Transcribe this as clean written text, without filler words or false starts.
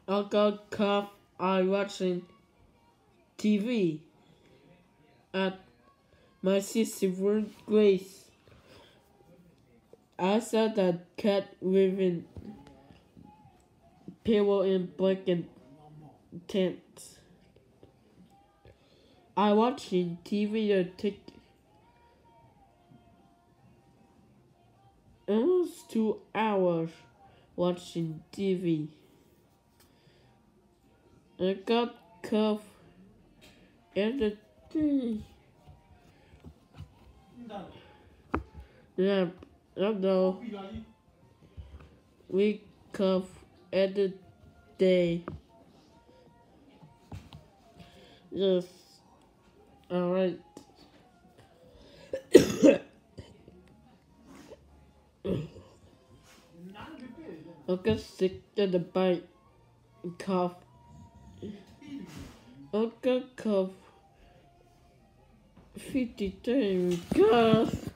I got cough. I watching TV at my sister's workplace. I saw that cat with pillow and blanket tent. I watching TV that take almost 2 hours watching TV. I got cough every day. Yeah, I know. We cough every day. Yes, alright. I got sick in the bite and cough. I got cough 50 times. Cough.